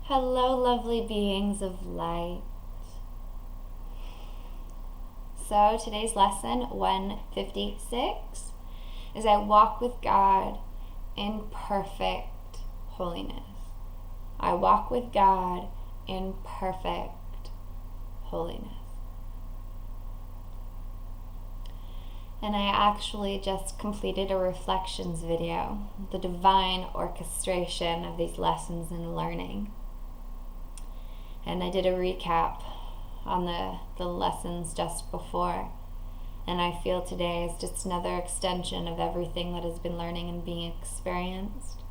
Hello, lovely beings of light. So today's lesson 156 is I walk with God in perfect holiness. I walk with God in perfect holiness. And I actually just completed a reflections video, the divine orchestration of these lessons and learning. And I did a recap on the lessons just before. And I feel today is just another extension of everything that has been learning and being experienced.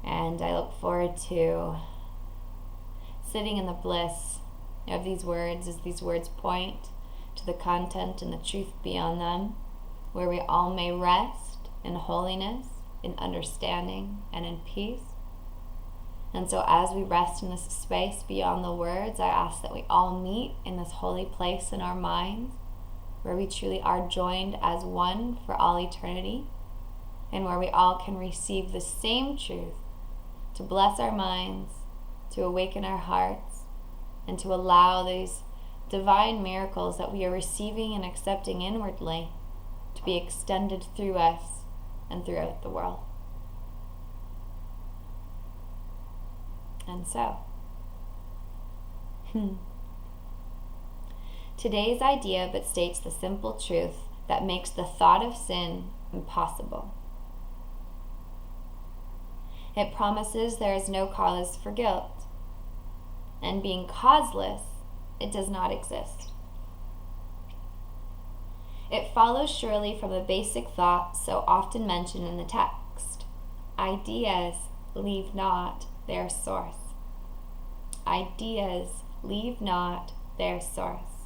And I look forward to sitting in the bliss of these words as these words point to the content and the truth beyond them, where we all may rest in holiness, in understanding, and in peace. And so as we rest in this space beyond the words, I ask that we all meet in this holy place in our minds, where we truly are joined as one for all eternity, and where we all can receive the same truth to bless our minds, to awaken our hearts, and to allow these divine miracles that we are receiving and accepting inwardly to be extended through us and throughout the world. And so, today's idea but states the simple truth that makes the thought of sin impossible. It promises there is no cause for guilt, and being causeless, it does not exist. It follows surely from the basic thought so often mentioned in the text. Ideas leave not their source. Ideas leave not their source.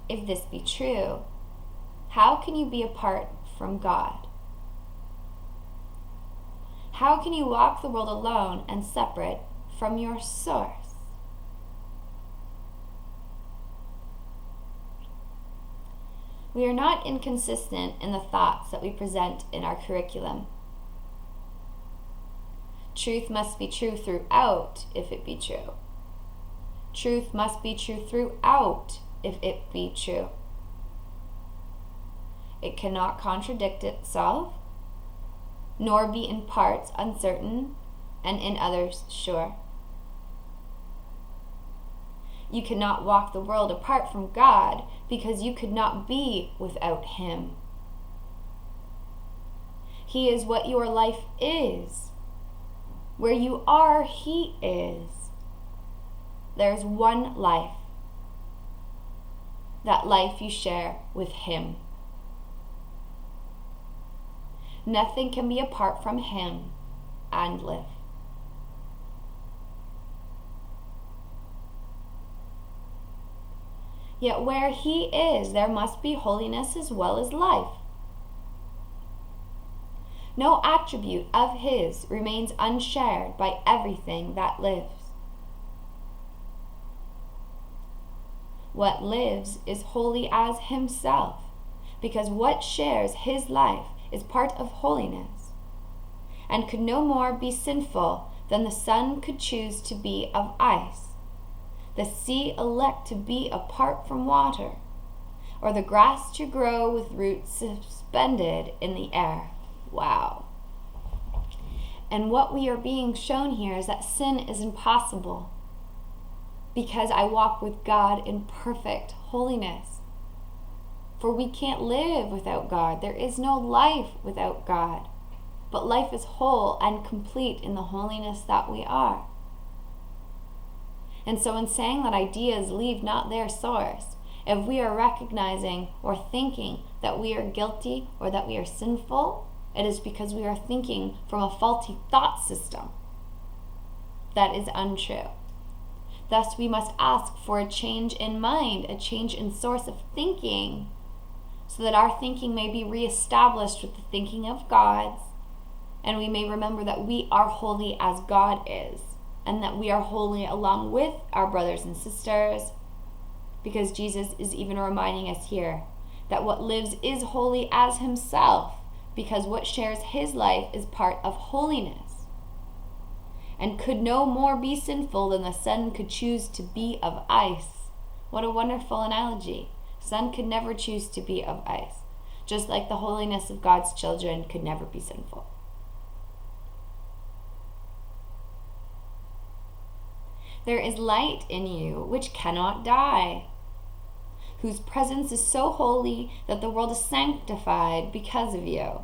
If this be true, how can you be apart from God? How can you walk the world alone and separate from your source? We are not inconsistent in the thoughts that we present in our curriculum. Truth must be true throughout if it be true. Truth must be true throughout if it be true. It cannot contradict itself, nor be in parts uncertain and in others sure. You cannot walk the world apart from God because you could not be without Him. He is what your life is. Where you are, He is. There's one life. That life you share with Him. Nothing can be apart from Him and live. Yet where He is, there must be holiness as well as life. No attribute of His remains unshared by everything that lives. What lives is holy as Himself, because what shares His life is part of holiness, and could no more be sinful than the sun could choose to be of ice, the sea elect to be apart from water, or the grass to grow with roots suspended in the air. Wow. And what we are being shown here is that sin is impossible because I walk with God in perfect holiness. For we can't live without God. There is no life without God. But life is whole and complete in the holiness that we are. And so in saying that ideas leave not their source, if we are recognizing or thinking that we are guilty or that we are sinful, it is because we are thinking from a faulty thought system that is untrue. Thus, we must ask for a change in mind, a change in source of thinking, so that our thinking may be reestablished with the thinking of God's, and we may remember that we are holy as God is, and that we are holy along with our brothers and sisters, because Jesus is even reminding us here that what lives is holy as Himself, because what shares His life is part of holiness. and could no more be sinful than the sun could choose to be of ice. What a wonderful analogy. Sun could never choose to be of ice, just like the holiness of God's children could never be sinful. There is light in you which cannot die, whose presence is so holy that the world is sanctified because of you.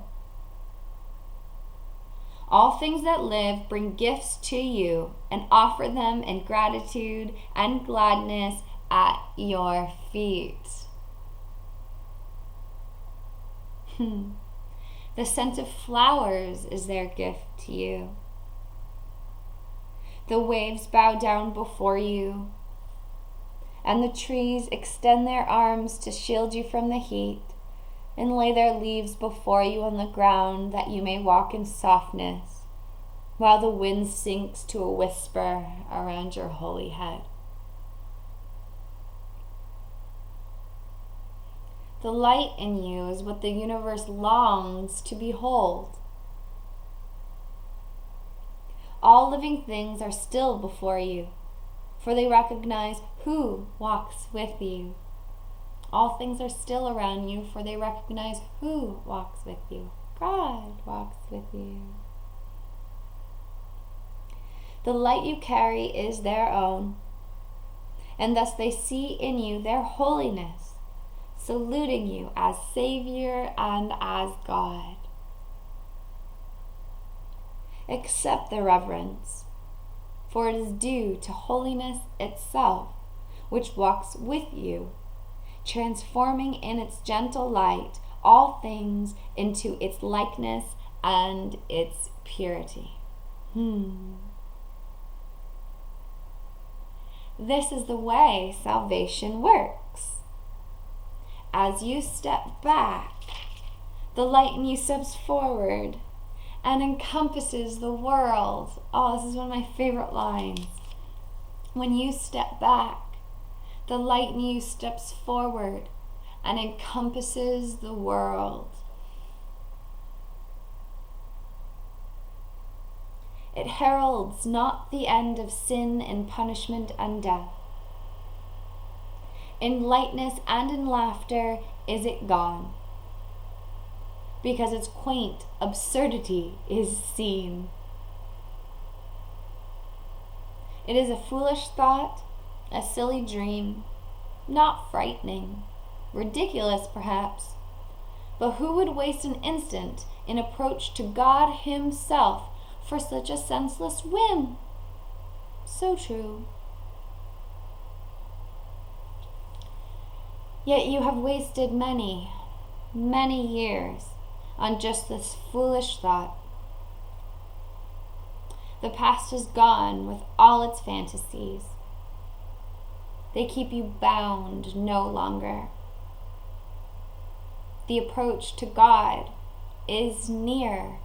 All things that live bring gifts to you and offer them in gratitude and gladness at your feet. The scent of flowers is their gift to you. The waves bow down before you, and the trees extend their arms to shield you from the heat and lay their leaves before you on the ground that you may walk in softness, while the wind sinks to a whisper around your holy head. The light in you is what the universe longs to behold. All living things are still before you, for they recognize who walks with you. All things are still around you, for they recognize who walks with you. God walks with you. The light you carry is their own, and thus they see in you their holiness, saluting you as Savior and as God. Accept the reverence, for it is due to Holiness Itself, which walks with you, transforming in its gentle light all things into its likeness and its purity. This is the way salvation works. As you step back, the light in you steps forward and encompasses the world. Oh, this is one of my favorite lines. When you step back, the light in you steps forward and encompasses the world. It heralds not the end of sin and punishment and death. In lightness and in laughter is it gone, because its quaint absurdity is seen. It is a foolish thought, a silly dream, not frightening, ridiculous perhaps, but who would waste an instant in approach to God Himself for such a senseless whim? So true. Yet you have wasted many, many years on just this foolish thought. The past is gone with all its fantasies. They keep you bound no longer. The approach to God is near.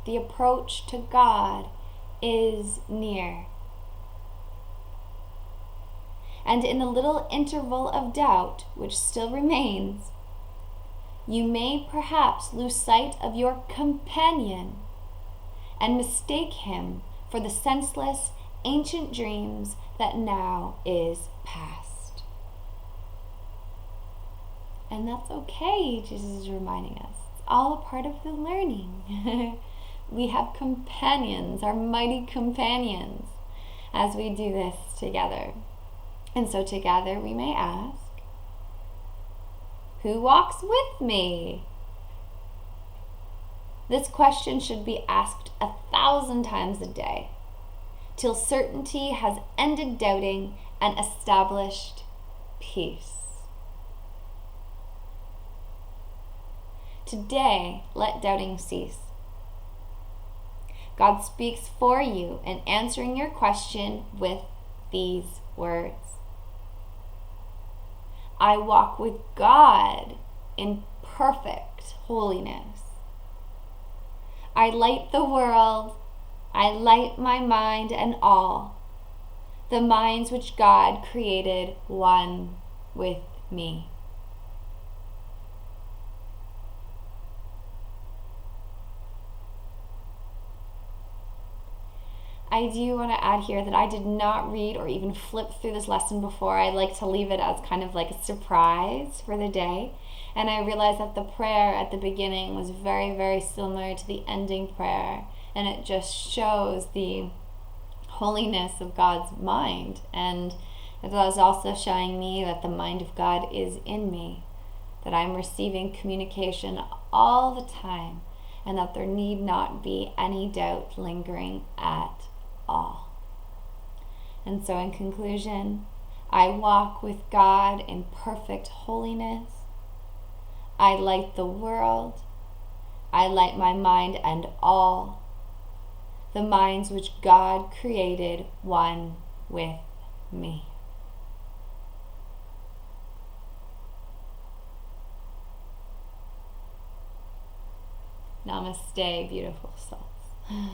The approach to God is near. And in the little interval of doubt which still remains, you may perhaps lose sight of your companion and mistake him for the senseless, ancient dreams that now is past. And that's okay, Jesus is reminding us. It's all a part of the learning. We have companions, our mighty companions, as we do this together. And so together we may ask, who walks with me? This question should be asked 1,000 times a day, till certainty has ended doubting and established peace. Today, let doubting cease. God speaks for you in answering your question with these words. I walk with God in perfect holiness. I light the world, I light my mind and all, the minds which God created one with me. I do want to add here that I did not read or even flip through this lesson before. I like to leave it as kind of like a surprise for the day. And I realized that the prayer at the beginning was very, very similar to the ending prayer. And it just shows the holiness of God's mind. And it was also showing me that the mind of God is in me, that I'm receiving communication all the time, and that there need not be any doubt lingering at all. And so in conclusion, I walk with God in perfect holiness. I light the world. I light my mind and all the minds which God created one with me. Namaste, beautiful souls.